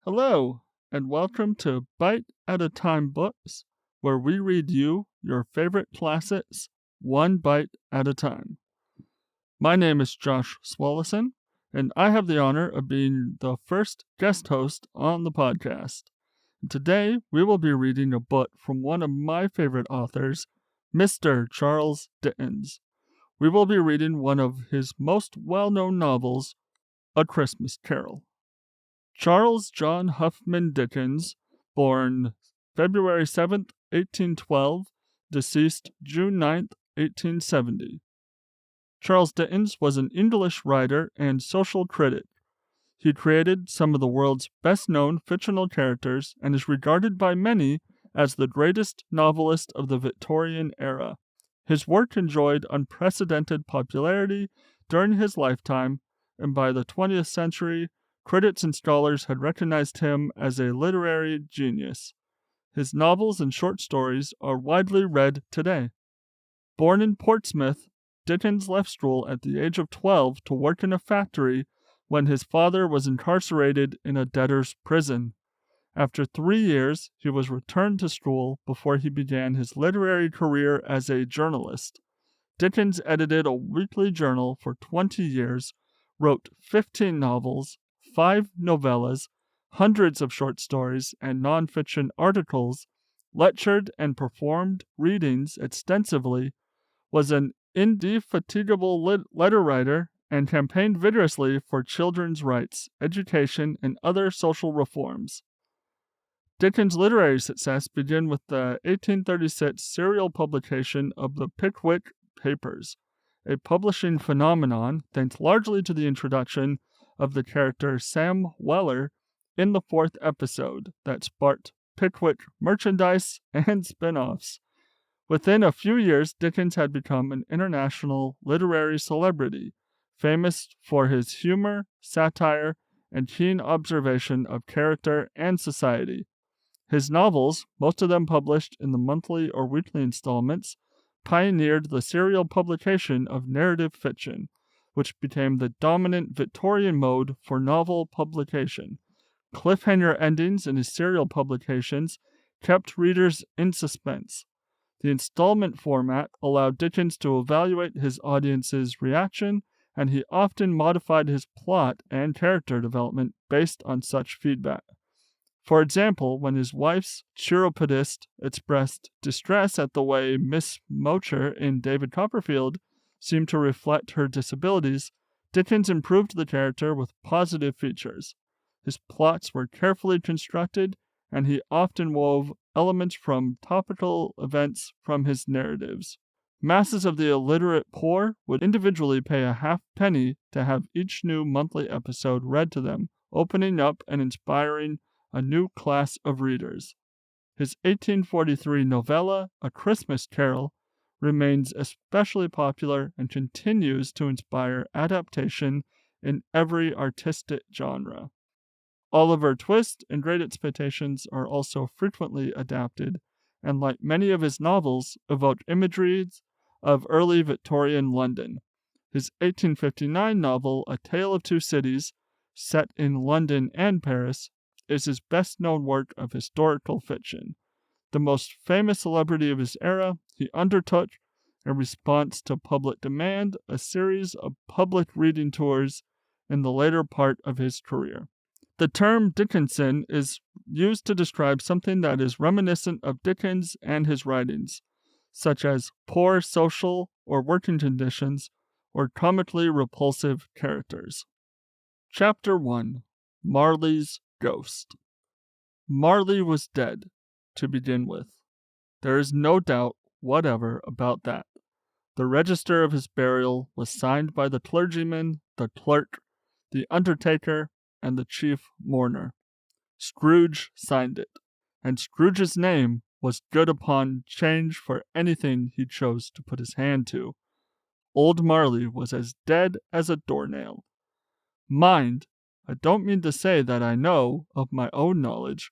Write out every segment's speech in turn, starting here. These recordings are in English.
Hello, and welcome to Bite at a Time Books, where we read you your favorite classics one bite at a time. My name is Josh Svaleson, and I have the honor of being the first guest host on the podcast. Today, we will be reading a book from one of my favorite authors, Mr. Charles Dickens. We will be reading one of his most well-known novels, A Christmas Carol. Charles John Huffman Dickens, born February 7th, 1812, deceased June 9th, 1870. Charles Dickens was an English writer and social critic. He created some of the world's best-known fictional characters and is regarded by many as the greatest novelist of the Victorian era. His work enjoyed unprecedented popularity during his lifetime, and by the 20th century, critics and scholars had recognized him as a literary genius. His novels and short stories are widely read today. Born in Portsmouth, Dickens left school at the age of 12 to work in a factory when his father was incarcerated in a debtor's prison. After 3 years, he was returned to school before he began his literary career as a journalist. Dickens edited a weekly journal for 20 years, wrote 15 novels, 5 novellas, hundreds of short stories and nonfiction articles, lectured and performed readings extensively, was an indefatigable letter writer, and campaigned vigorously for children's rights, education, and other social reforms. Dickens' literary success began with the 1836 serial publication of the Pickwick Papers, a publishing phenomenon thanks largely to the introduction of the character Sam Weller in the 4th episode that sparked Pickwick merchandise and spin-offs. Within a few years, Dickens had become an international literary celebrity, famous for his humor, satire, and keen observation of character and society. His novels, most of them published in the monthly or weekly installments, pioneered the serial publication of narrative fiction, which became the dominant Victorian mode for novel publication. Cliffhanger endings in his serial publications kept readers in suspense. The installment format allowed Dickens to evaluate his audience's reaction, and he often modified his plot and character development based on such feedback. For example, when his wife's chiropodist expressed distress at the way Miss Mocher in David Copperfield seemed to reflect her disabilities, Dickens improved the character with positive features. His plots were carefully constructed, and he often wove elements from topical events from his narratives. Masses of the illiterate poor would individually pay a halfpenny to have each new monthly episode read to them, opening up and inspiring a new class of readers. His 1843 novella, A Christmas Carol, remains especially popular and continues to inspire adaptation in every artistic genre. Oliver Twist and Great Expectations are also frequently adapted, and like many of his novels, evoke imageries of early Victorian London. His 1859 novel, A Tale of Two Cities, set in London and Paris, is his best-known work of historical fiction. The most famous celebrity of his era, he undertook, in response to public demand, a series of public reading tours in the later part of his career. The term Dickensian is used to describe something that is reminiscent of Dickens and his writings, such as poor social or working conditions or comically repulsive characters. Chapter 1. Marley's Ghost. Marley was dead, to begin with. There is no doubt whatever about that. The register of his burial was signed by the clergyman, the clerk, the undertaker, and the chief mourner. Scrooge signed it, and Scrooge's name was good upon change for anything he chose to put his hand to. Old Marley was as dead as a doornail. Mind, I don't mean to say that I know, of my own knowledge,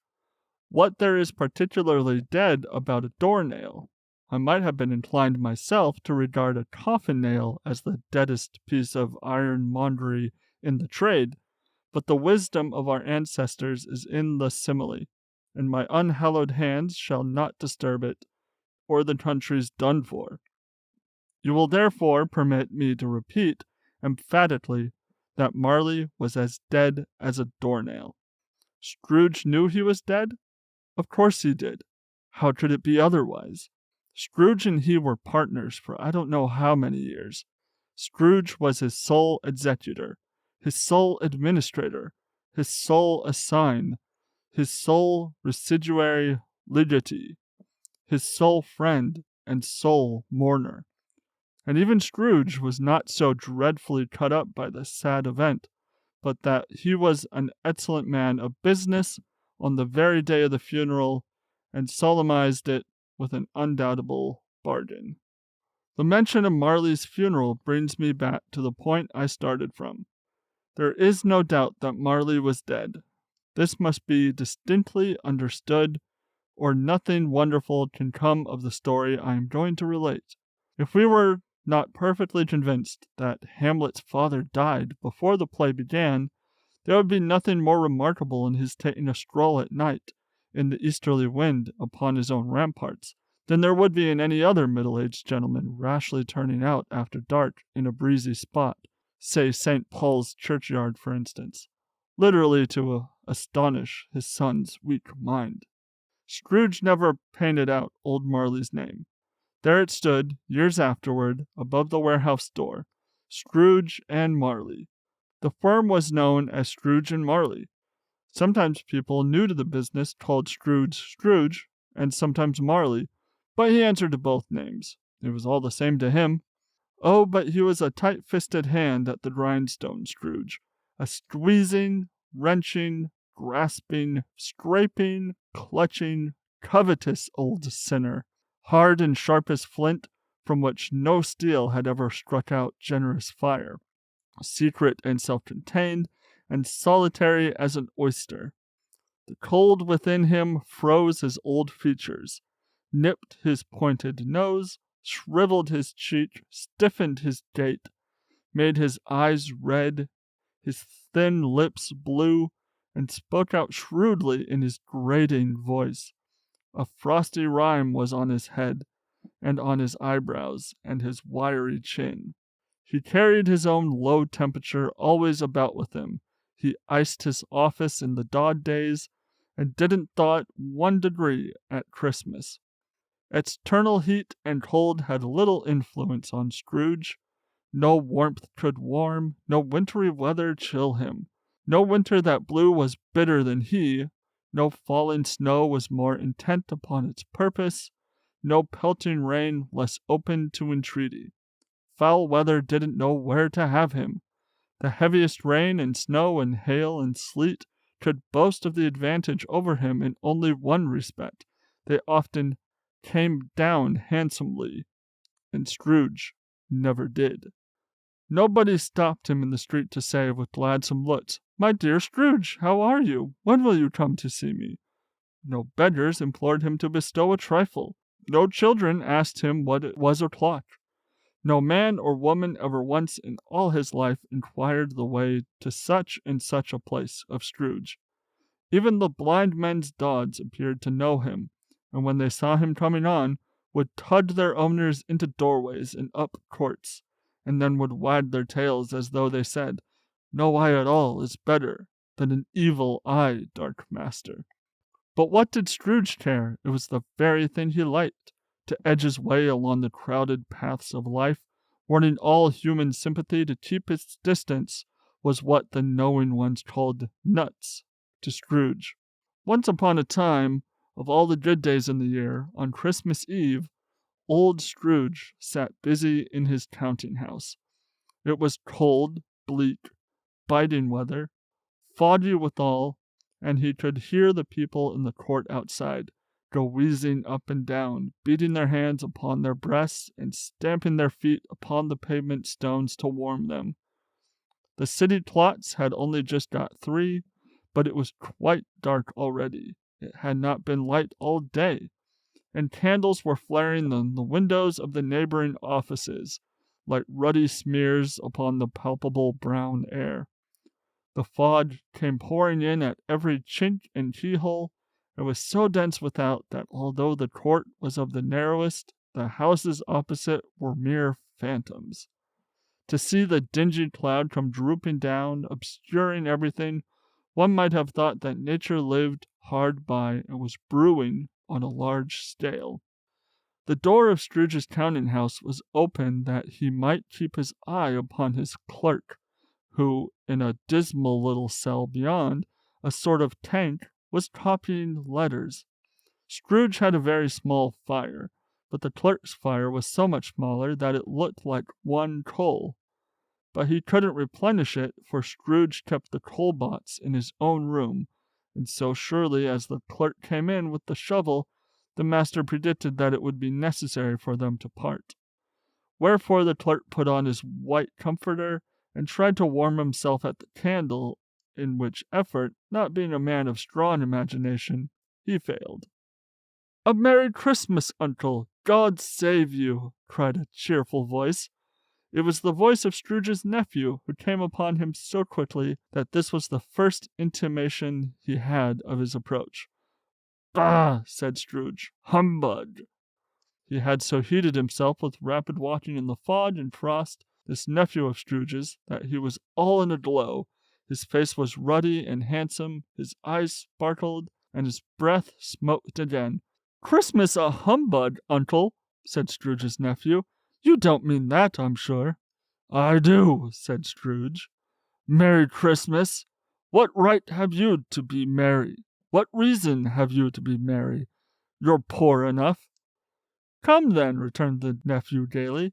what there is particularly dead about a doornail. I might have been inclined myself to regard a coffin nail as the deadest piece of ironmongery in the trade, But the wisdom of our ancestors is in the simile, and my unhallowed hands shall not disturb it, or the country's done for. You will therefore permit me to repeat emphatically that Marley was as dead as a doornail. Scrooge knew he was dead? Of course he did. How could it be otherwise? Scrooge and he were partners for I don't know how many years. Scrooge was his sole executor, his sole administrator, his sole assign, his sole residuary legatee, his sole friend and sole mourner. And even Scrooge was not so dreadfully cut up by the sad event, but that he was an excellent man of business on the very day of the funeral, and solemnized it with an undoubtable bargain. The mention of Marley's funeral brings me back to the point I started from. There is no doubt that Marley was dead. This must be distinctly understood, or nothing wonderful can come of the story I am going to relate. If we were not perfectly convinced that Hamlet's father died before the play began, there would be nothing more remarkable in his taking a stroll at night in the easterly wind upon his own ramparts than there would be in any other middle-aged gentleman rashly turning out after dark in a breezy spot, say St. Paul's churchyard, for instance, literally to astonish his son's weak mind. Scrooge never painted out old Marley's name. There it stood, years afterward, above the warehouse door, Scrooge and Marley. The firm was known as Scrooge and Marley. Sometimes people new to the business called Scrooge, and sometimes Marley, but he answered to both names. It was all the same to him. Oh, but he was a tight-fisted hand at the grindstone, Scrooge, a squeezing, wrenching, grasping, scraping, clutching, covetous old sinner, hard and sharp as flint, from which no steel had ever struck out generous fire, secret and self-contained, and solitary as an oyster. The cold within him froze his old features, nipped his pointed nose, shriveled his cheek, stiffened his gait, made his eyes red, his thin lips blue, and spoke out shrewdly in his grating voice. A frosty rime was on his head, and on his eyebrows, and his wiry chin. He carried his own low temperature always about with him. He iced his office in the dog days, and didn't thaw it 1 degree at Christmas. External heat and cold had little influence on Scrooge. No warmth could warm, no wintry weather chill him. No winter that blew was bitter than he. No falling snow was more intent upon its purpose. No pelting rain less open to entreaty. Foul weather didn't know where to have him. The heaviest rain and snow and hail and sleet could boast of the advantage over him in only one respect. They often came down handsomely, and Scrooge never did. Nobody stopped him in the street to say with gladsome looks, "My dear Scrooge, how are you? When will you come to see me?" No beggars implored him to bestow a trifle. No children asked him what it was o'clock. No man or woman ever once in all his life inquired the way to such and such a place of Scrooge. Even the blind men's dogs appeared to know him, and when they saw him coming on, would tug their owners into doorways and up courts, and then would wag their tails as though they said, "No eye at all is better than an evil eye, dark master." But what did Scrooge care? It was the very thing he liked, to edge his way along the crowded paths of life, warning all human sympathy to keep its distance, was what the knowing ones called nuts to Scrooge. Once upon a time, of all the good days in the year, on Christmas Eve, old Scrooge sat busy in his counting-house. It was cold, bleak, biting weather, foggy withal, and he could hear the people in the court outside go wheezing up and down, beating their hands upon their breasts and stamping their feet upon the pavement stones to warm them. The city clocks had only just got 3, but it was quite dark already. It had not been light all day, and candles were flaring in the windows of the neighboring offices, like ruddy smears upon the palpable brown air. The fog came pouring in at every chink and keyhole. It was so dense without that although the court was of the narrowest, the houses opposite were mere phantoms. To see the dingy cloud come drooping down, obscuring everything, one might have thought that nature lived hard by and was brewing on a large scale. The door of Scrooge's counting-house was open that he might keep his eye upon his clerk, who, in a dismal little cell beyond, a sort of tank, was copying letters. Scrooge had a very small fire, but the clerk's fire was so much smaller that it looked like one coal. But he couldn't replenish it, for Scrooge kept the coal box in his own room, and so surely as the clerk came in with the shovel, the master predicted that it would be necessary for them to part. Wherefore the clerk put on his white comforter, and tried to warm himself at the candle, in which effort, not being a man of strong imagination, he failed. "A Merry Christmas, Uncle! God save you!" cried a cheerful voice. It was the voice of Scrooge's nephew, who came upon him so quickly that this was the first intimation he had of his approach. "Bah!" said Scrooge. "Humbug!" He had so heated himself with rapid walking in the fog and frost, this nephew of Scrooge's, that he was all in a glow. His face was ruddy and handsome, his eyes sparkled, and his breath smote again. "Christmas a humbug, Uncle!" said Scrooge's nephew. "You don't mean that, I'm sure." "I do," said Scrooge. "Merry Christmas! What right have you to be merry? What reason have you to be merry? You're poor enough." "Come, then," returned the nephew gaily.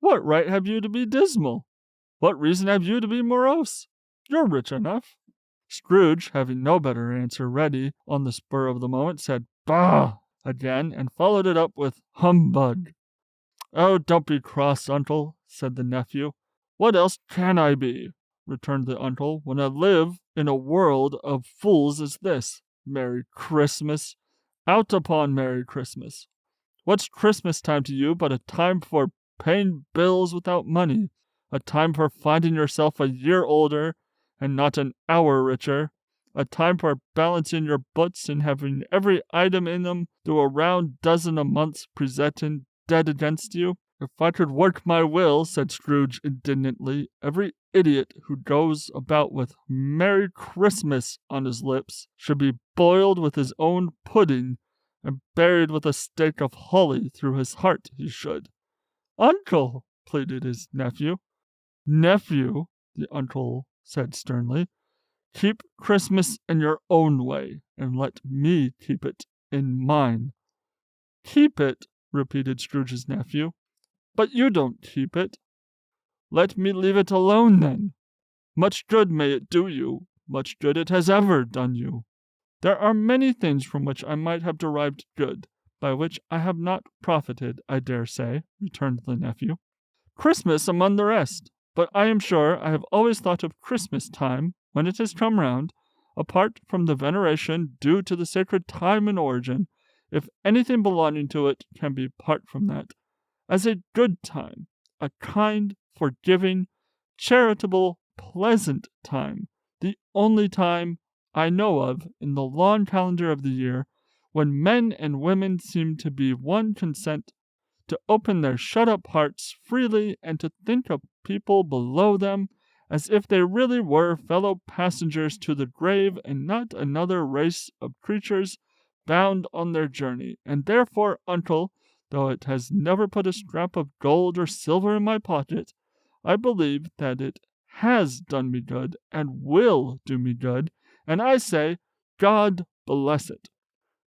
"What right have you to be dismal? What reason have you to be morose? You're rich enough." Scrooge, having no better answer ready on the spur of the moment, said "Bah!" again, and followed it up with "Humbug!" "Oh, don't be cross, Uncle," said the nephew. "What else can I be?" returned the uncle, "when I live in a world of fools as this? Merry Christmas! Out upon Merry Christmas! What's Christmas time to you but a time for paying bills without money, a time for finding yourself a year older and not an hour richer, a time for balancing your books and having every item in them through a round dozen a month presented dead against you? If I could work my will," said Scrooge indignantly, "every idiot who goes about with Merry Christmas on his lips should be boiled with his own pudding and buried with a stake of holly through his heart, he should." "Uncle!" pleaded his nephew. "Nephew," the uncle said sternly, "keep Christmas in your own way, and let me keep it in mine." "Keep it?" repeated Scrooge's nephew. "But you don't keep it." "Let me leave it alone, then. Much good may it do you, much good it has ever done you. There are many things from which I might have derived good, by which I have not profited, I dare say," returned the nephew. "Christmas among the rest. But I am sure I have always thought of Christmas time, when it has come round, apart from the veneration due to the sacred time and origin, if anything belonging to it can be apart from that, as a good time, a kind, forgiving, charitable, pleasant time, the only time I know of in the long calendar of the year when men and women seem to be one consent to open their shut-up hearts freely and to think of people below them as if they really were fellow passengers to the grave and not another race of creatures bound on their journey. And therefore, Uncle, though it has never put a scrap of gold or silver in my pocket, I believe that it has done me good and will do me good, and I say, God bless it."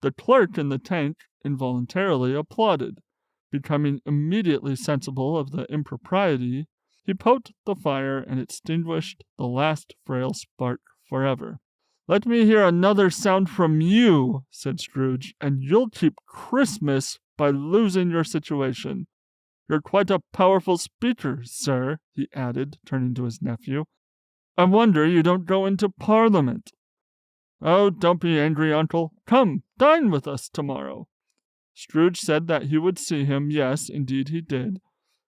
The clerk in the tank involuntarily applauded. Becoming immediately sensible of the impropriety, he poked the fire and extinguished the last frail spark forever. "Let me hear another sound from you," said Scrooge, "and you'll keep Christmas by losing your situation. You're quite a powerful speaker, sir," he added, turning to his nephew. "I wonder you don't go into Parliament." "Oh, don't be angry, Uncle. Come, dine with us tomorrow." Scrooge said that he would see him. Yes, indeed he did.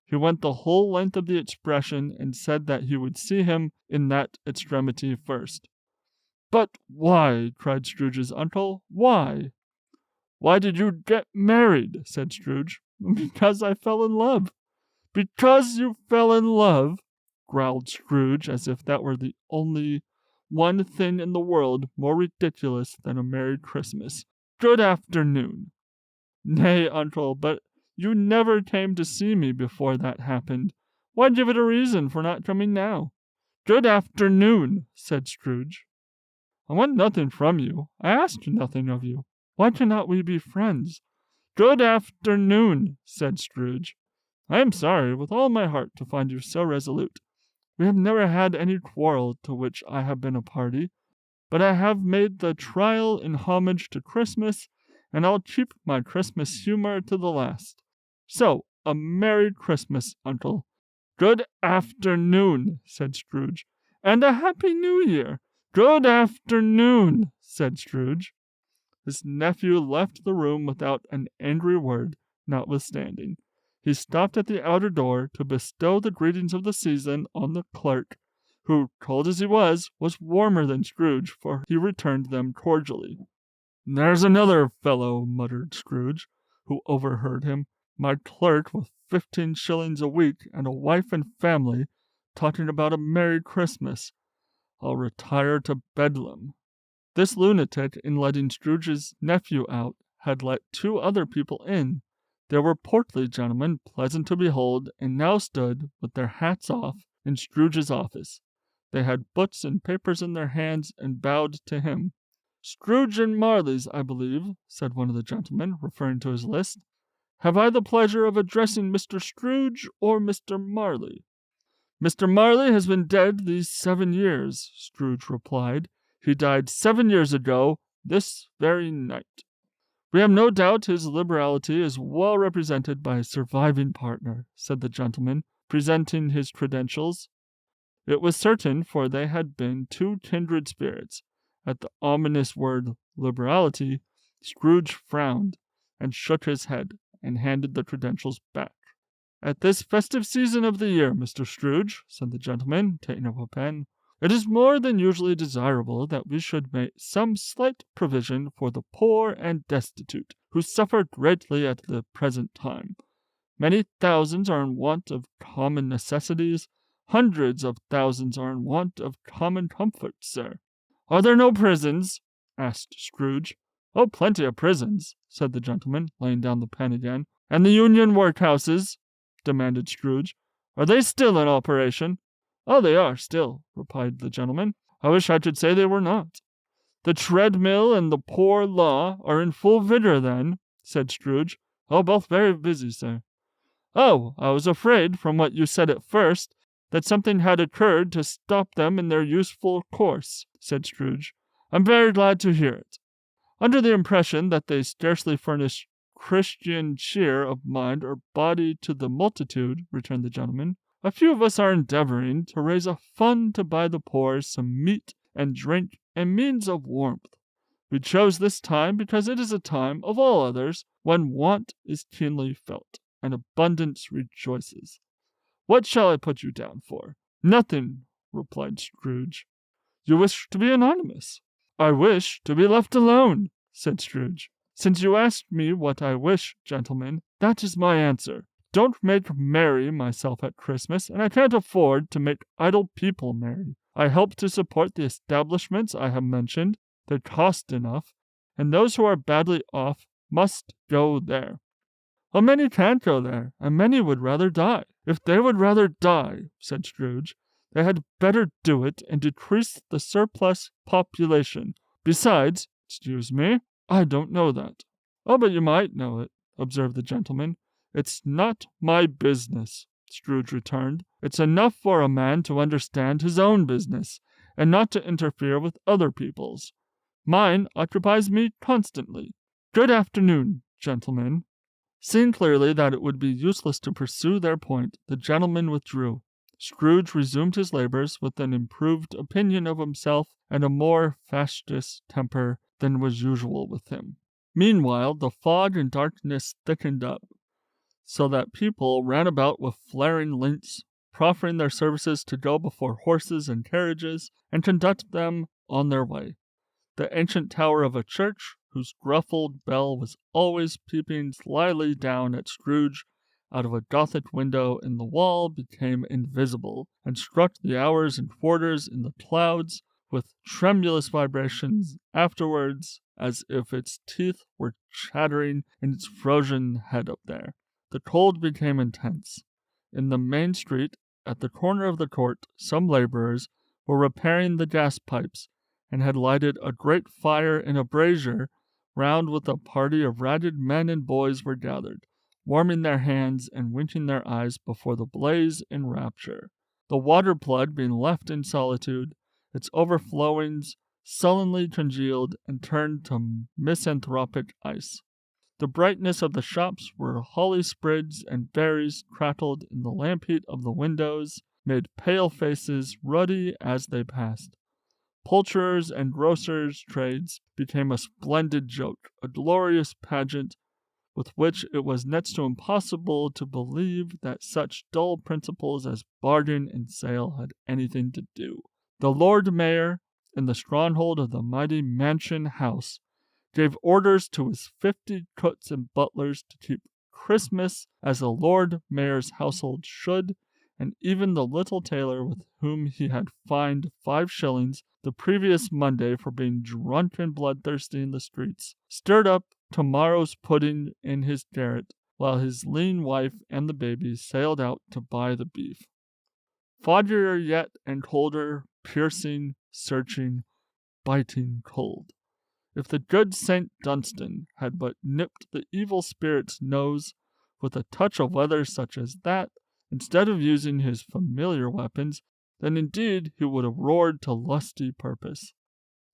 He went the whole length of the expression and said that he would see him in that extremity first. "But why?" cried Scrooge's uncle. "Why?" "Why did you get married?" said Scrooge. "Because I fell in love." "Because you fell in love?" growled Scrooge, as if that were the only one thing in the world more ridiculous than a merry Christmas. "Good afternoon." "Nay, uncle, but you never came to see me before that happened. Why give it a reason for not coming now?" "Good afternoon," said Scrooge. "I want nothing from you. I ask nothing of you. Why cannot we be friends?" "Good afternoon," said Scrooge. "I am sorry with all my heart to find you so resolute. We have never had any quarrel to which I have been a party, but I have made the trial in homage to Christmas, and I'll keep my Christmas humor to the last. So, a Merry Christmas, uncle." "Good afternoon," said Scrooge. "And a Happy New Year." "Good afternoon," said Scrooge. His nephew left the room without an angry word, notwithstanding. He stopped at the outer door to bestow the greetings of the season on the clerk, who, cold as he was warmer than Scrooge, for he returned them cordially. "There's another fellow," muttered Scrooge, who overheard him. "My clerk with 15 shillings a week and a wife and family, talking about a Merry Christmas. I'll retire to Bedlam." This lunatic, in letting Scrooge's nephew out, had let 2 other people in. They were portly gentlemen, pleasant to behold, and now stood, with their hats off, in Scrooge's office. They had books and papers in their hands, and bowed to him. "Scrooge and Marley's, I believe," said one of the gentlemen, referring to his list. "Have I the pleasure of addressing Mr. Scrooge or Mr. Marley?" "Mr. Marley has been dead these 7 years," Scrooge replied. "He died 7 years ago, this very night. We have no doubt his liberality is well represented by his surviving partner," said the gentleman, presenting his credentials. It was certain, for they had been 2 kindred spirits. At the ominous word liberality, Scrooge frowned, and shook his head, and handed the credentials back. "At this festive season of the year, Mr. Scrooge," said the gentleman, taking up a pen, "it is more than usually desirable that we should make some slight provision for the poor and destitute, who suffer greatly at the present time. Many thousands are in want of common necessities. Hundreds of thousands are in want of common comforts, sir." "Are there no prisons?" asked Scrooge. "Oh, plenty of prisons," said the gentleman, laying down the pen again. "And the Union workhouses?" demanded Scrooge. "Are they still in operation?" "Oh, they are still," replied the gentleman. "I wish I could say they were not." "The treadmill and the poor law are in full vigor, then?" said Scrooge. "Oh, both very busy, sir." "Oh, I was afraid, from what you said at first, that something had occurred to stop them in their useful course," said Scrooge. "I'm very glad to hear it." "Under the impression that they scarcely furnish Christian cheer of mind or body to the multitude," returned the gentleman, "a few of us are endeavoring to raise a fund to buy the poor some meat and drink and means of warmth. We chose this time because it is a time, of all others, when want is keenly felt, and abundance rejoices. What shall I put you down for?" "Nothing," replied Scrooge. "You wish to be anonymous?" "I wish to be left alone," said Scrooge. "Since you ask me what I wish, gentlemen, that is my answer. Don't make merry myself at Christmas, and I can't afford to make idle people merry. I help to support the establishments I have mentioned. They cost enough, and those who are badly off must go there." "Well, many can't go there, and many would rather die." "If they would rather die," said Scrooge, "they had better do it and decrease the surplus population. Besides, excuse me, I don't know that." "Oh, but you might know it," observed the gentleman. "It's not my business," Scrooge returned. "It's enough for a man to understand his own business, and not to interfere with other people's. Mine occupies me constantly. Good afternoon, gentlemen." Seeing clearly that it would be useless to pursue their point, the gentleman withdrew. Scrooge resumed his labors with an improved opinion of himself and a more facetious temper than was usual with him. Meanwhile, the fog and darkness thickened up. so that people ran about with flaring links, proffering their services to go before horses and carriages and conduct them on their way. The ancient tower of a church, whose gruff old bell was always peeping slyly down at Scrooge out of a Gothic window in the wall, became invisible, and struck the hours and quarters in the clouds with tremulous vibrations afterwards, as if its teeth were chattering in its frozen head up there. The cold became intense. In the main street, at the corner of the court, some laborers were repairing the gas pipes, and had lighted a great fire in a brazier, round which a party of ragged men and boys were gathered, warming their hands and winking their eyes before the blaze in rapture. The water flood being left in solitude, its overflowings sullenly congealed and turned to misanthropic ice. The brightness of the shops where holly sprigs and berries crackled in the lamp heat of the windows made pale faces ruddy as they passed. Poulterers' and grocers' trades became a splendid joke, a glorious pageant with which it was next to impossible to believe that such dull principles as bargain and sale had anything to do. The Lord Mayor, in the stronghold of the mighty mansion house, gave orders to his 50 cooks and butlers to keep Christmas as a Lord Mayor's household should, and even the little tailor with whom he had fined 5 shillings the previous Monday for being drunk and bloodthirsty in the streets, stirred up tomorrow's pudding in his garret, while his lean wife and the baby sailed out to buy the beef. Foggier yet and colder, piercing, searching, biting cold. If the good St. Dunstan had but nipped the evil spirit's nose with a touch of weather such as that, instead of using his familiar weapons, then indeed he would have roared to lusty purpose.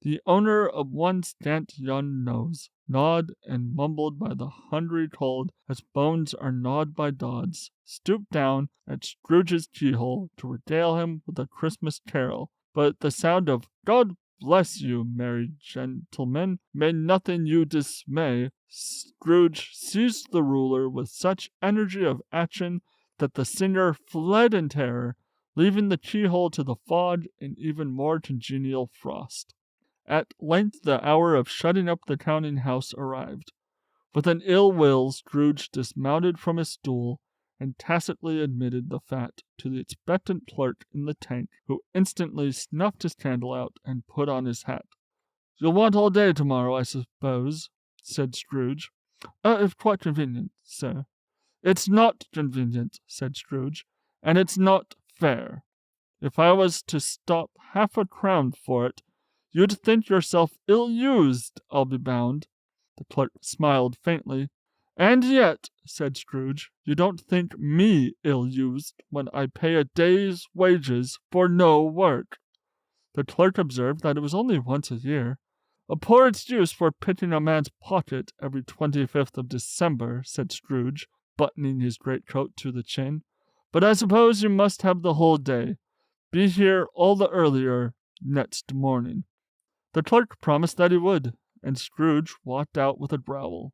The owner of one scant young nose, gnawed and mumbled by the hungry cold as bones are gnawed by dogs, stooped down at Scrooge's keyhole to regale him with a Christmas carol, but the sound of "God bless you, merry gentlemen, may nothing you dismay," Scrooge seized the ruler with such energy of action that the singer fled in terror, leaving the keyhole to the fog in even more congenial frost. At length the hour of shutting up the counting-house arrived. With an ill will, Scrooge dismounted from his stool and tacitly admitted the fact to the expectant clerk in the tank, who instantly snuffed his candle out and put on his hat. "You'll want all day tomorrow, I suppose," said Scrooge. "If quite convenient, sir." "It's not convenient," said Scrooge, "and it's not fair. If I was to stop half a crown for it, you'd think yourself ill-used, I'll be bound." The clerk smiled faintly. "And yet," said Scrooge, "you don't think me ill-used when I pay a day's wages for no work." The clerk observed that it was only once a year. "A poor excuse for picking a man's pocket every 25th of December," said Scrooge, buttoning his greatcoat to the chin. "But I suppose you must have the whole day. Be here all the earlier next morning." The clerk promised that he would, and Scrooge walked out with a growl.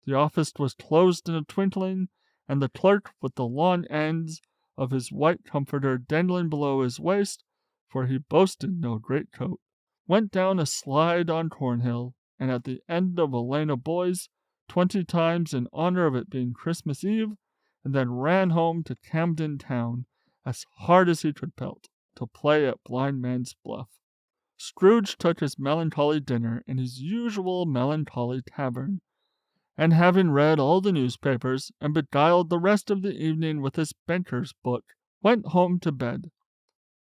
The office was closed in a twinkling, and the clerk, with the long ends of his white comforter dangling below his waist, for he boasted no greatcoat, went down a slide on Cornhill, and at the end of a lane of boys, 20 times in honor of it being Christmas Eve, and then ran home to Camden Town, as hard as he could pelt, to play at blind man's buff. Scrooge took his melancholy dinner in his usual melancholy tavern, and having read all the newspapers and beguiled the rest of the evening with his banker's book, went home to bed.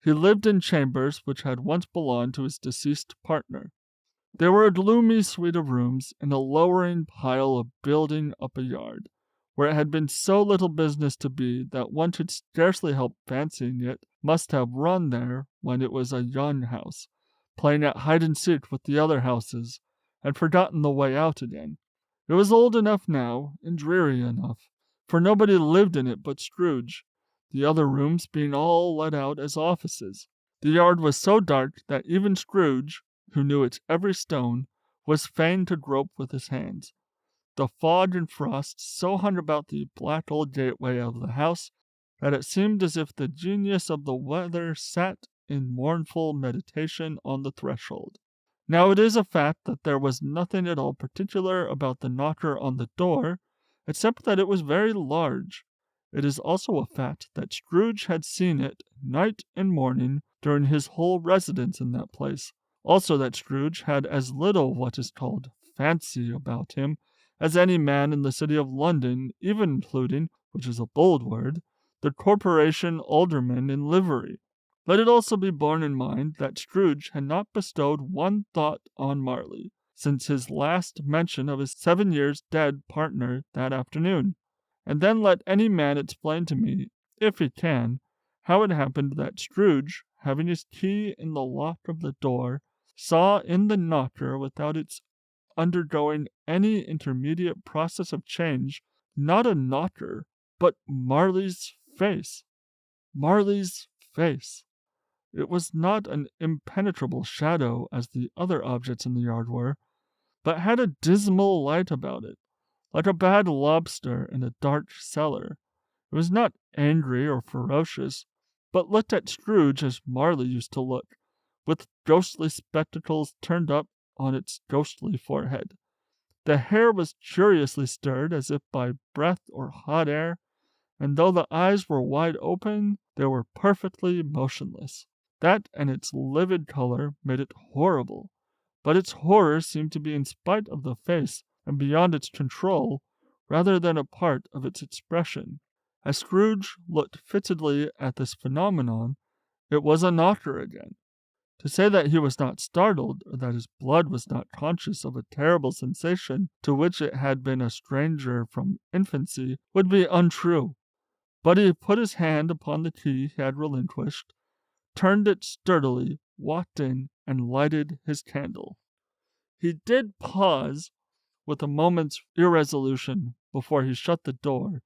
He lived in chambers which had once belonged to his deceased partner. They were a gloomy suite of rooms in a lowering pile of building up a yard, where it had been so little business to be that one could scarcely help fancying it must have run there when it was a young house, playing at hide-and-seek with the other houses, and forgotten the way out again. It was old enough now, and dreary enough, for nobody lived in it but Scrooge, the other rooms being all let out as offices. The yard was so dark that even Scrooge, who knew its every stone, was fain to grope with his hands. The fog and frost so hung about the black old gateway of the house that it seemed as if the genius of the weather sat in mournful meditation on the threshold. Now it is a fact that there was nothing at all particular about the knocker on the door, except that it was very large. It is also a fact that Scrooge had seen it night and morning during his whole residence in that place. Also that Scrooge had as little what is called fancy about him as any man in the city of London, even including, which is a bold word, the corporation alderman in livery. Let it also be borne in mind that Scrooge had not bestowed one thought on Marley since his last mention of his 7 years dead partner that afternoon. And then let any man explain to me, if he can, how it happened that Scrooge, having his key in the lock of the door, saw in the knocker, without its undergoing any intermediate process of change, not a knocker, but Marley's face. Marley's face. It was not an impenetrable shadow as the other objects in the yard were, but had a dismal light about it, like a bad lobster in a dark cellar. It was not angry or ferocious, but looked at Scrooge as Marley used to look, with ghostly spectacles turned up on its ghostly forehead. The hair was curiously stirred as if by breath or hot air, and though the eyes were wide open, they were perfectly motionless. That and its livid color made it horrible, but its horror seemed to be in spite of the face and beyond its control, rather than a part of its expression. As Scrooge looked fixedly at this phenomenon, it was a knocker again. To say that he was not startled, or that his blood was not conscious of a terrible sensation to which it had been a stranger from infancy, would be untrue. But he put his hand upon the key he had relinquished, turned it sturdily, walked in, and lighted his candle. He did pause with a moment's irresolution before he shut the door,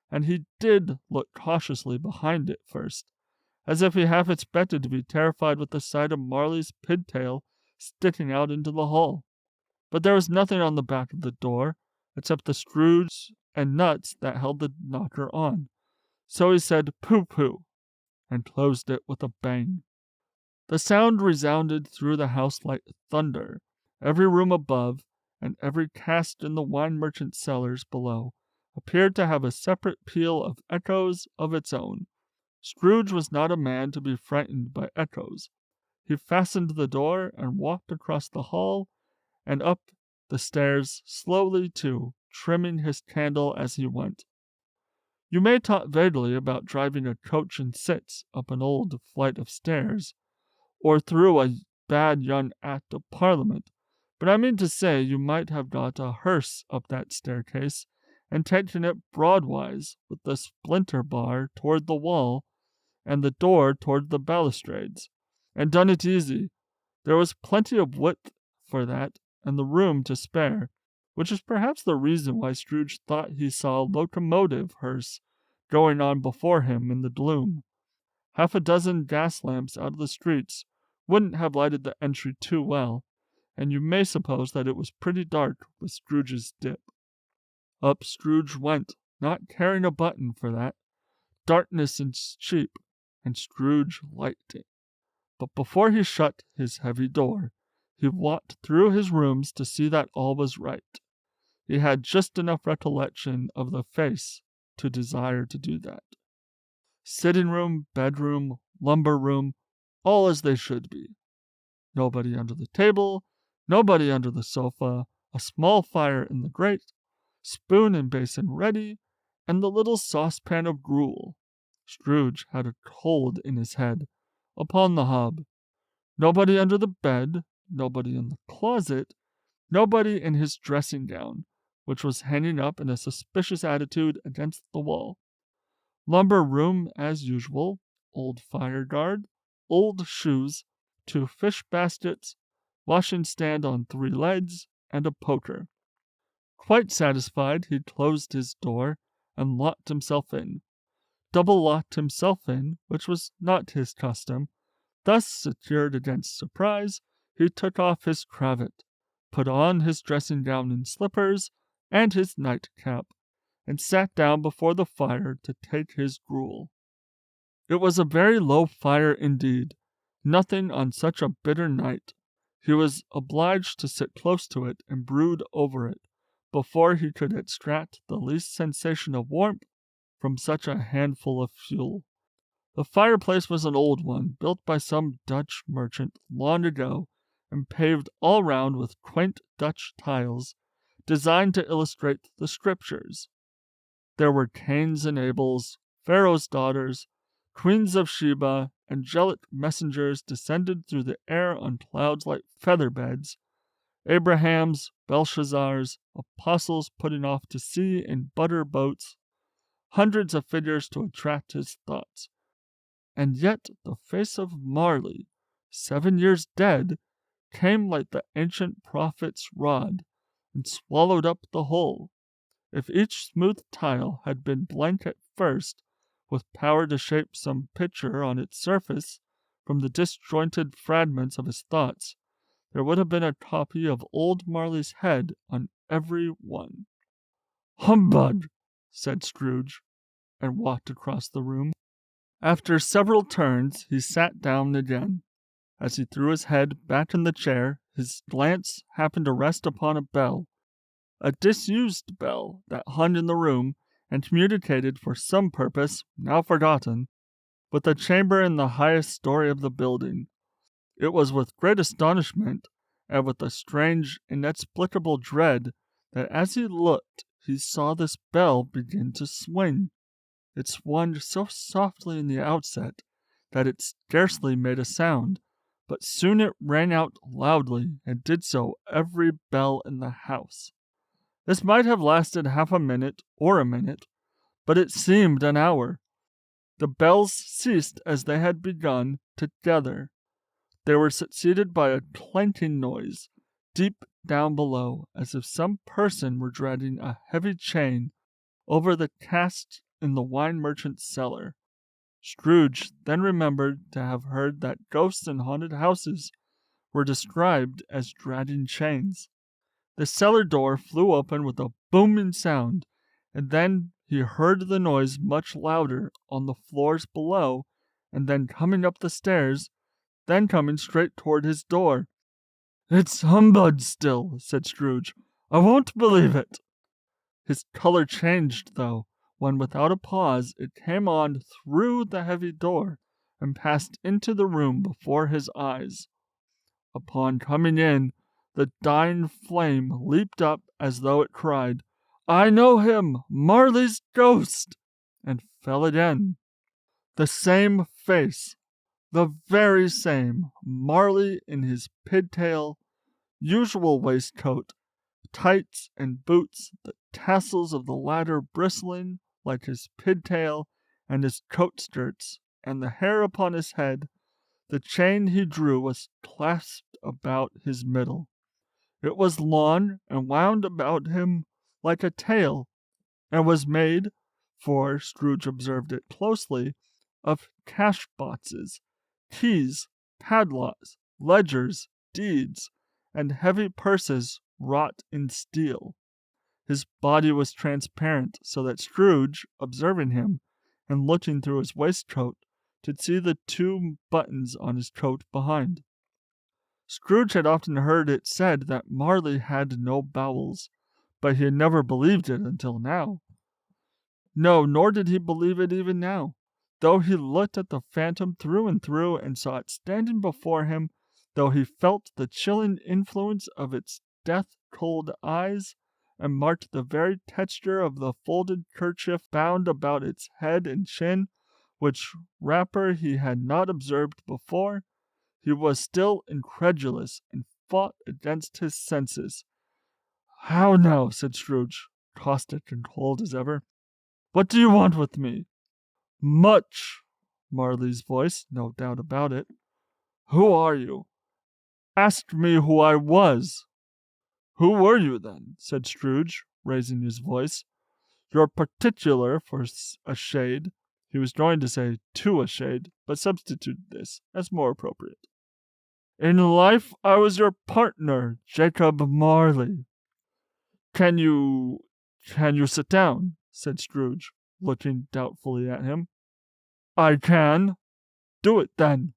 and he did look cautiously behind it first, as if he half expected to be terrified with the sight of Marley's pigtail sticking out into the hall. But there was nothing on the back of the door, except the screws and nuts that held the knocker on. So he said, "Pooh-pooh," and closed it with a bang. The sound resounded through the house like thunder. Every room above, and every cask in the wine merchant's cellars below, appeared to have a separate peal of echoes of its own. Scrooge was not a man to be frightened by echoes. He fastened the door and walked across the hall and up the stairs slowly too, trimming his candle as he went. You may talk vaguely about driving a coach and six up an old flight of stairs, or through a bad young Act of Parliament, but I mean to say you might have got a hearse up that staircase and taken it broadwise, with the splinter bar toward the wall and the door toward the balustrades, and done it easy. There was plenty of width for that, and the room to spare, which is perhaps the reason why Scrooge thought he saw a locomotive hearse going on before him in the gloom. Half a dozen gas lamps out of the streets wouldn't have lighted the entry too well, and you may suppose that it was pretty dark with Scrooge's dip. Up Scrooge went, not caring a button for that. Darkness is cheap, and Scrooge liked it. But before he shut his heavy door, he walked through his rooms to see that all was right. He had just enough recollection of the face to desire to do that. Sitting room, bedroom, lumber room, all as they should be. Nobody under the table, nobody under the sofa, a small fire in the grate, spoon and basin ready, and the little saucepan of gruel. Scrooge had a cold in his head, upon the hob. Nobody under the bed, nobody in the closet, nobody in his dressing gown, which was hanging up in a suspicious attitude against the wall. Lumber room as usual, old fire guard, old shoes, 2 fish baskets, washing stand on 3 legs, and a poker. Quite satisfied, he closed his door and locked himself in. Double locked himself in, which was not his custom. Thus secured against surprise, he took off his cravat, put on his dressing gown and slippers, and his nightcap, and sat down before the fire to take his gruel. It was a very low fire indeed, nothing on such a bitter night. He was obliged to sit close to it and brood over it, before he could extract the least sensation of warmth from such a handful of fuel. The fireplace was an old one, built by some Dutch merchant long ago, and paved all round with quaint Dutch tiles, designed to illustrate the Scriptures. There were Cains and Abels, Pharaoh's daughters, Queens of Sheba, angelic messengers descended through the air on clouds like feather beds, Abrahams, Belshazzars, apostles putting off to sea in butter boats, hundreds of figures to attract his thoughts. And yet the face of Marley, 7 years dead, came like the ancient prophet's rod, and swallowed up the whole. If each smooth tile had been blank at first, with power to shape some picture on its surface from the disjointed fragments of his thoughts, there would have been a copy of old Marley's head on every one. "Humbug!" said Scrooge, and walked across the room. After several turns, he sat down again. As he threw his head back in the chair, his glance happened to rest upon a bell, a disused bell that hung in the room and communicated for some purpose, now forgotten, with a chamber in the highest story of the building. It was with great astonishment, and with a strange, inexplicable dread, that as he looked, he saw this bell begin to swing. It swung so softly in the outset that it scarcely made a sound, but soon it rang out loudly, and did so every bell in the house. This might have lasted half a minute or a minute, but it seemed an hour. The bells ceased as they had begun, together. They were succeeded by a clanking noise, deep down below, as if some person were dragging a heavy chain over the casks in the wine merchant's cellar. Scrooge then remembered to have heard that ghosts in haunted houses were described as dragging chains. The cellar door flew open with a booming sound, and then he heard the noise much louder on the floors below, and then coming up the stairs, then coming straight toward his door. "It's humbug still," said Scrooge. "I won't believe it." His color changed, though, when without a pause it came on through the heavy door, and passed into the room before his eyes. Upon coming in, the dying flame leaped up as though it cried, "I know him, Marley's ghost!" and fell again. The same face, the very same, Marley in his pigtail, usual waistcoat, tights and boots, the tassels of the latter bristling like his pigtail and his coat skirts, and the hair upon his head. The chain he drew was clasped about his middle. It was long and wound about him like a tail, and was made, for Scrooge observed it closely, of cash boxes, keys, padlocks, ledgers, deeds, and heavy purses wrought in steel. His body was transparent, so that Scrooge, observing him, and looking through his waistcoat, could see the 2 buttons on his coat behind. Scrooge had often heard it said that Marley had no bowels, but he had never believed it until now. No, nor did he believe it even now, though he looked at the phantom through and through, and saw it standing before him, though he felt the chilling influence of its death-cold eyes, and marked the very texture of the folded kerchief bound about its head and chin, which wrapper he had not observed before. He was still incredulous, and fought against his senses. "How now?" said Scrooge, caustic and cold as ever. "What do you want with me?" "Much." Marley's voice, no doubt about it. "Who are you?" "Ask me who I was." "Who were you, then?" said Scrooge, raising his voice. "You're particular for a shade." He was going to say "to a shade," but substituted this as more appropriate. "In life I was your partner, Jacob Marley." Can you sit down? Said Scrooge, looking doubtfully at him. I can. Do it, then.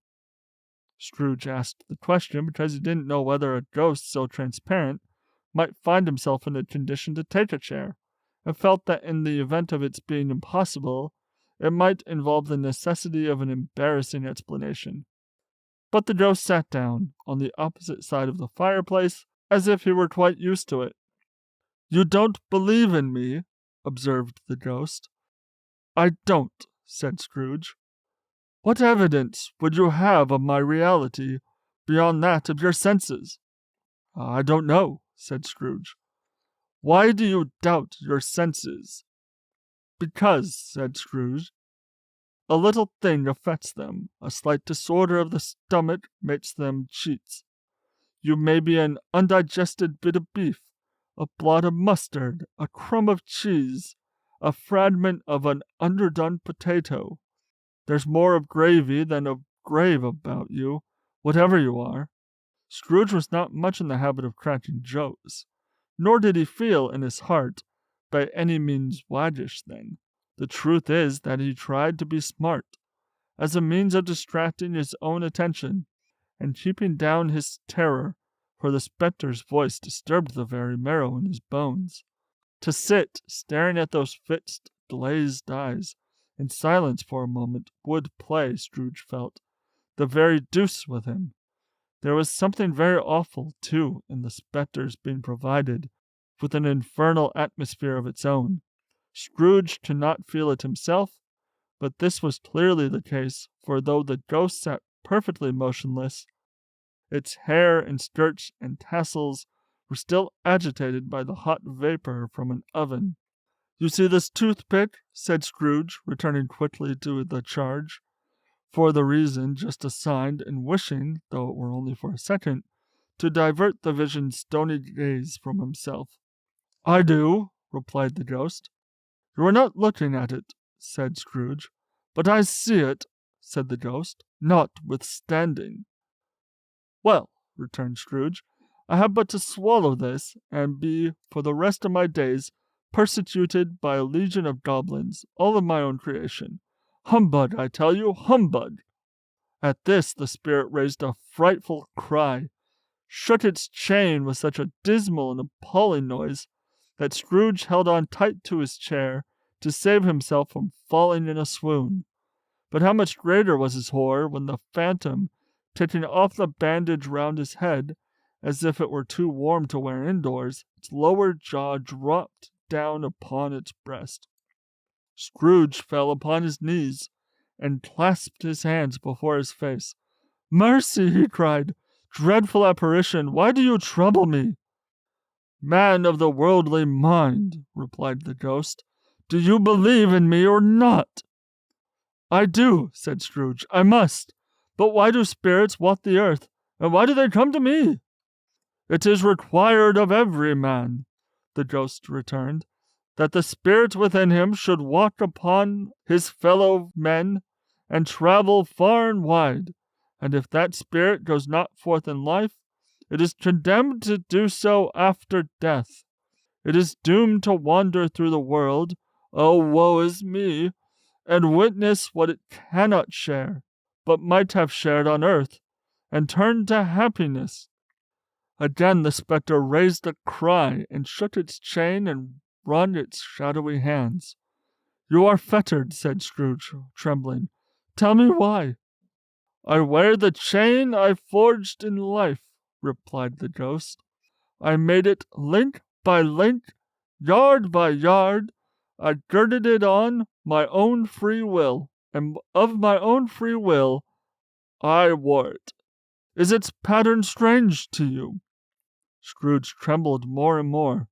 Scrooge asked the question because he didn't know whether a ghost so transparent might find himself in a condition to take a chair, and felt that in the event of its being impossible, it might involve the necessity of an embarrassing explanation. But the ghost sat down on the opposite side of the fireplace, as if he were quite used to it. You don't believe in me, observed the ghost. I don't, said Scrooge. What evidence would you have of my reality beyond that of your senses? I don't know, said Scrooge. Why do you doubt your senses? Because, said Scrooge, a little thing affects them. A slight disorder of the stomach makes them cheats. You may be an undigested bit of beef, a blot of mustard, a crumb of cheese, a fragment of an underdone potato. There's more of gravy than of grave about you, whatever you are. Scrooge was not much in the habit of cracking jokes, nor did he feel in his heart by any means waggish then. The truth is that he tried to be smart, as a means of distracting his own attention and keeping down his terror, for the spectre's voice disturbed the very marrow in his bones. To sit staring at those fixed, glazed eyes in silence for a moment would play, Scrooge felt, the very deuce with him. There was something very awful, too, in the spectre's being provided with an infernal atmosphere of its own. Scrooge could not feel it himself, but this was clearly the case, for though the ghost sat perfectly motionless, its hair and skirts and tassels were still agitated by the hot vapor from an oven. You see this toothpick? Said Scrooge, returning quickly to the charge, for the reason just assigned, and wishing, though it were only for a second, to divert the vision's stony gaze from himself. I do, replied the ghost. You are not looking at it, said Scrooge. But I see it, said the ghost, notwithstanding. Well, returned Scrooge, I have but to swallow this, and be, for the rest of my days, persecuted by a legion of goblins, all of my own creation. Humbug, I tell you, humbug! At this the spirit raised a frightful cry, shook its chain with such a dismal and appalling noise, that Scrooge held on tight to his chair to save himself from falling in a swoon. But how much greater was his horror when the phantom, taking off the bandage round his head, as if it were too warm to wear indoors, its lower jaw dropped down upon its breast. Scrooge fell upon his knees and clasped his hands before his face. Mercy, he cried, dreadful apparition, why do you trouble me? Man of the worldly mind, replied the ghost, do you believe in me or not? I do, said Scrooge, I must. But why do spirits walk the earth, and why do they come to me? It is required of every man, the ghost returned, that the spirit within him should walk upon his fellow men and travel far and wide, and if that spirit goes not forth in life, it is condemned to do so after death. It is doomed to wander through the world, oh, woe is me, and witness what it cannot share, but might have shared on earth, and turn to happiness. Again the spectre raised a cry, and shook its chain, and wrung its shadowy hands. You are fettered, said Scrooge, trembling. Tell me why. I wear the chain I forged in life, replied the ghost. I made it link by link, yard by yard. I girded it on my own free will, and of my own free will I wore it. Is its pattern strange to you? Scrooge trembled more and more.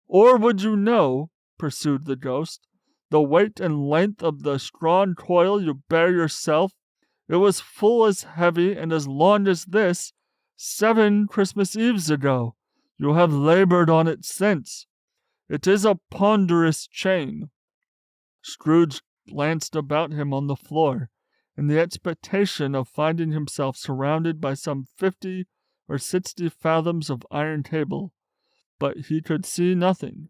Or would you know, pursued the ghost, the weight and length of the strong coil you bear yourself? It was full as heavy and as long as this 7 Christmas Eves ago. You have labored on it since. It is a ponderous chain. Scrooge glanced about him on the floor, in the expectation of finding himself surrounded by some 50 or 60 fathoms of iron cable. but he could see nothing.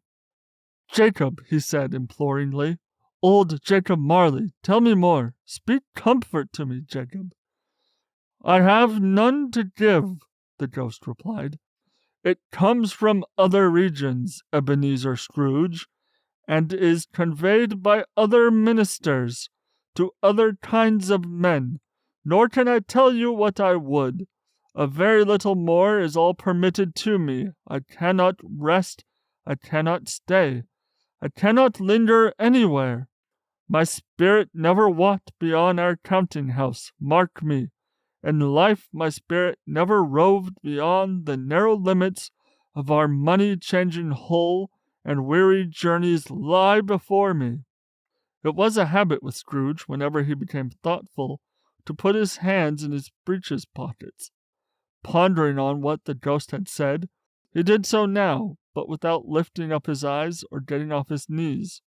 "Jacob," he said imploringly, "old Jacob Marley, tell me more. Speak comfort to me, Jacob." "I have none to give," the ghost replied. "It comes from other regions, Ebenezer Scrooge, and is conveyed by other ministers to other kinds of men. Nor can I tell you what I would. A very little more is all permitted to me. I cannot rest. I cannot stay. I cannot linger anywhere. My spirit never walked beyond our counting-house, mark me. In life my spirit never roved beyond the narrow limits of our money-changing hull, and weary journeys lie before me." It was a habit with Scrooge, whenever he became thoughtful, to put his hands in his breeches pockets. Pondering on what the ghost had said, he did so now, but without lifting up his eyes or getting off his knees.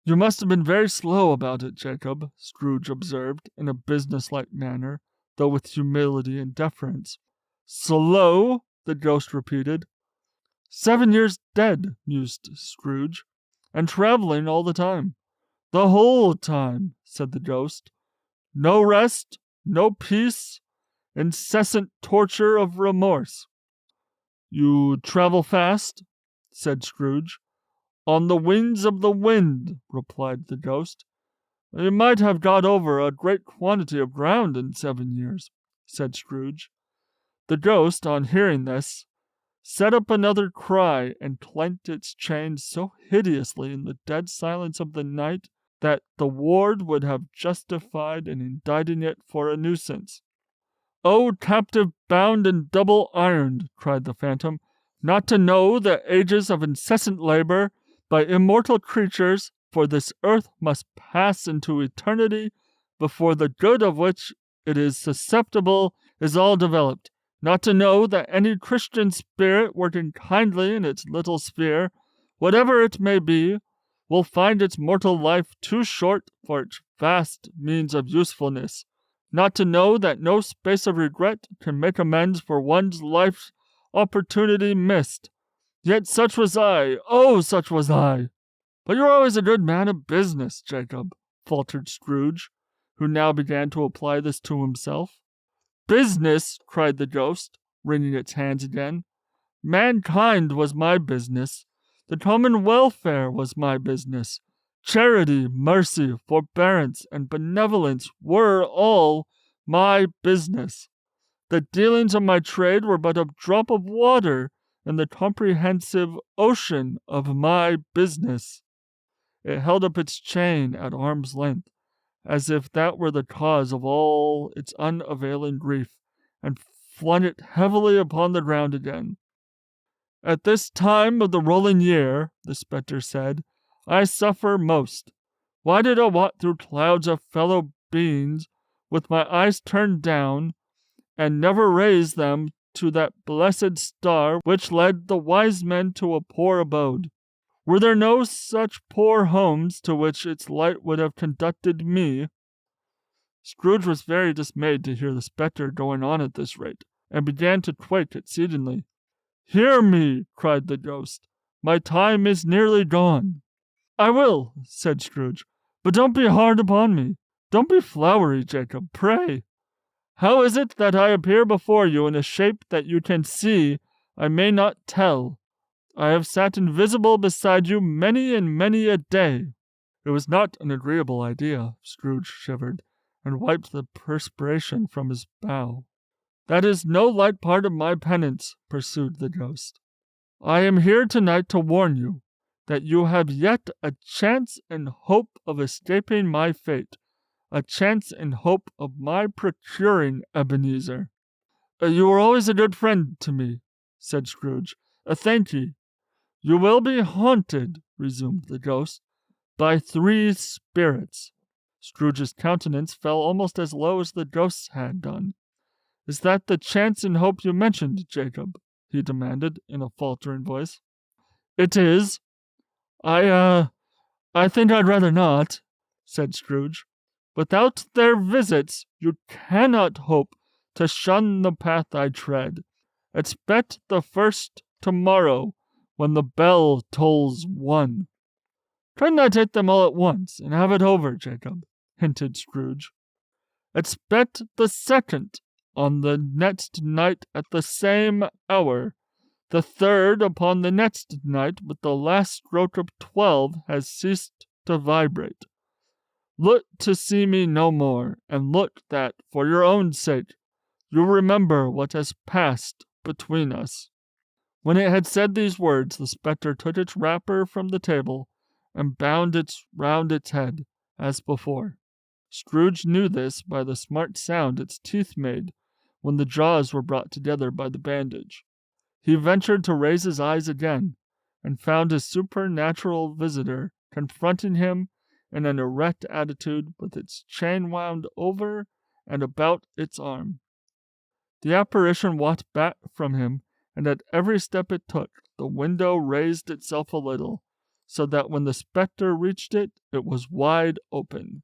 "You must have been very slow about it, Jacob," Scrooge observed, in a businesslike manner, though with humility and deference. "Slow?" the ghost repeated. "7 years dead," mused Scrooge, "and traveling all the time." "The whole time," said the ghost. "No rest, no peace, incessant torture of remorse." "You travel fast?" said Scrooge. "On the wings of the wind," replied the ghost. "You might have got over a great quantity of ground in 7 years," said Scrooge. The ghost, on hearing this, set up another cry and clanked its chains so hideously in the dead silence of the night that the ward would have justified in indicting it for a nuisance. "O captive bound and double ironed," cried the phantom, "not to know the ages of incessant labor by immortal creatures, for this earth must pass into eternity before the good of which it is susceptible is all developed. Not to know that any Christian spirit working kindly in its little sphere, whatever it may be, will find its mortal life too short for its vast means of usefulness. Not to know that no space of regret can make amends for one's life's opportunity missed. Yet such was I, oh, such was I." "But you're always a good man of business, Jacob," faltered Scrooge, who now began to apply this to himself. "Business!" cried the ghost, wringing its hands again. "Mankind was my business. The common welfare was my business. Charity, mercy, forbearance, and benevolence were all my business. The dealings of my trade were but a drop of water in the comprehensive ocean of my business." It held up its chain at arm's length, as if that were the cause of all its unavailing grief, and flung it heavily upon the ground again. "At this time of the rolling year," the spectre said, "I suffer most. Why did I walk through clouds of fellow beings with my eyes turned down, and never raise them to that blessed star which led the wise men to a poor abode? Were there no such poor homes to which its light would have conducted me?" Scrooge was very dismayed to hear the spectre going on at this rate, and began to quake exceedingly. "Hear me!" cried the ghost. "My time is nearly gone." "I will," said Scrooge, "but don't be hard upon me. Don't be flowery, Jacob, pray. How is it that I appear before you in a shape that you can see I may not tell? I have sat invisible beside you many and many a day." It was not an agreeable idea. Scrooge shivered, and wiped the perspiration from his brow. "That is no light part of my penance," pursued the ghost. "I am here tonight to warn you that you have yet a chance and hope of escaping my fate, a chance and hope of my procuring Ebenezer." "You were always a good friend to me," said Scrooge. "Thank ye." "You will be haunted," resumed the ghost, "by 3 spirits." Scrooge's countenance fell almost as low as the ghost's had done. "Is that the chance and hope you mentioned, Jacob?" he demanded, in a faltering voice. "It is. I think I'd rather not," said Scrooge. "Without their visits, you cannot hope to shun the path I tread. Expect the first tomorrow, when the bell tolls 1. Couldn't I take them all at once and have it over, Jacob? Hinted Scrooge. Expect the 2nd on the next night at the same hour. The 3rd upon the next night with the last stroke of 12 has ceased to vibrate. Look to see me no more, and look that, for your own sake, you remember what has passed between us. When it had said these words, the spectre took its wrapper from the table and bound it round its head, as before. Scrooge knew this by the smart sound its teeth made when the jaws were brought together by the bandage. He ventured to raise his eyes again, and found his supernatural visitor confronting him in an erect attitude with its chain wound over and about its arm. The apparition walked back from him, and at every step it took, the window raised itself a little, so that when the spectre reached it, it was wide open.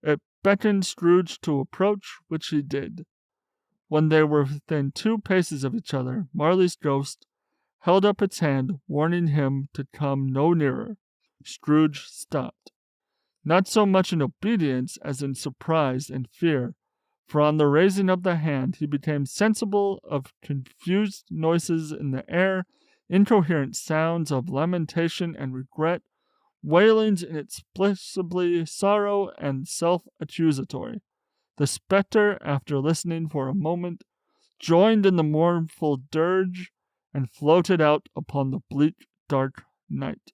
It beckoned Scrooge to approach, which he did. When they were within 2 paces of each other, Marley's ghost held up its hand, warning him to come no nearer. Scrooge stopped, not so much in obedience as in surprise and fear, for on the raising of the hand he became sensible of confused noises in the air, incoherent sounds of lamentation and regret, wailings inexplicably sorrow and self-accusatory. The spectre, after listening for a moment, joined in the mournful dirge and floated out upon the bleak, dark night.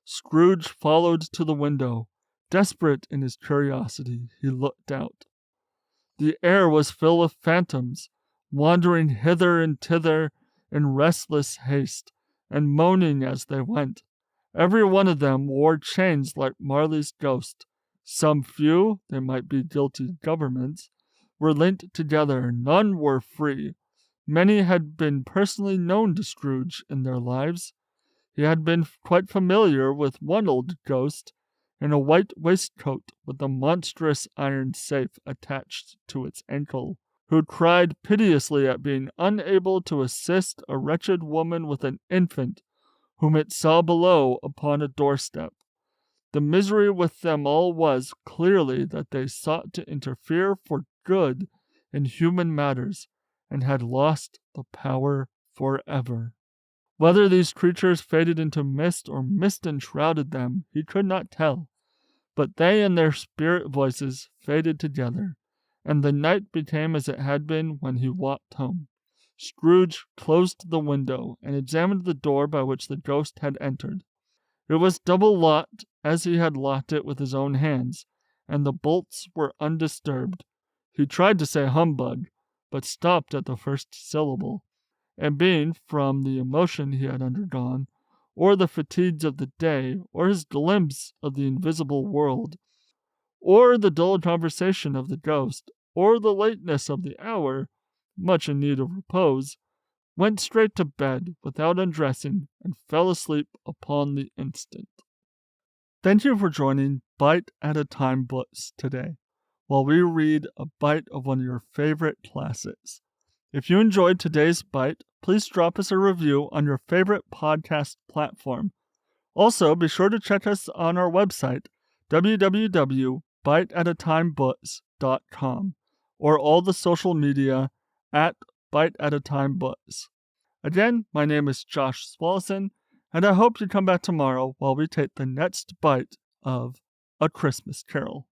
Scrooge followed to the window. Desperate in his curiosity, he looked out. The air was filled with phantoms, wandering hither and thither in restless haste, and moaning as they went. Every one of them wore chains like Marley's ghost. Some few, they might be guilty governments, were linked together. None were free. Many had been personally known to Scrooge in their lives. He had been quite familiar with one old ghost in a white waistcoat with a monstrous iron safe attached to its ankle, who cried piteously at being unable to assist a wretched woman with an infant whom it saw below upon a doorstep. The misery with them all was, clearly, that they sought to interfere for good in human matters, and had lost the power forever. Whether these creatures faded into mist or mist enshrouded them, he could not tell, but they and their spirit voices faded together, and the night became as it had been when he walked home. Scrooge closed the window and examined the door by which the ghost had entered. It was double locked, as he had locked it with his own hands, and the bolts were undisturbed. He tried to say humbug, but stopped at the first syllable, and being, from the emotion he had undergone, or the fatigues of the day, or his glimpse of the invisible world, or the dull conversation of the ghost, or the lateness of the hour, much in need of repose, went straight to bed without undressing, and fell asleep upon the instant. Thank you for joining Bite at a Time Books today, while we read a bite of one of your favorite classics. If you enjoyed today's bite, please drop us a review on your favorite podcast platform. Also, be sure to check us on our website, www.biteatatimebooks.com, or all the social media at Bite at a Time Books. Again, my name is Josh Svaleson, and I hope you come back tomorrow while we take the next bite of A Christmas Carol.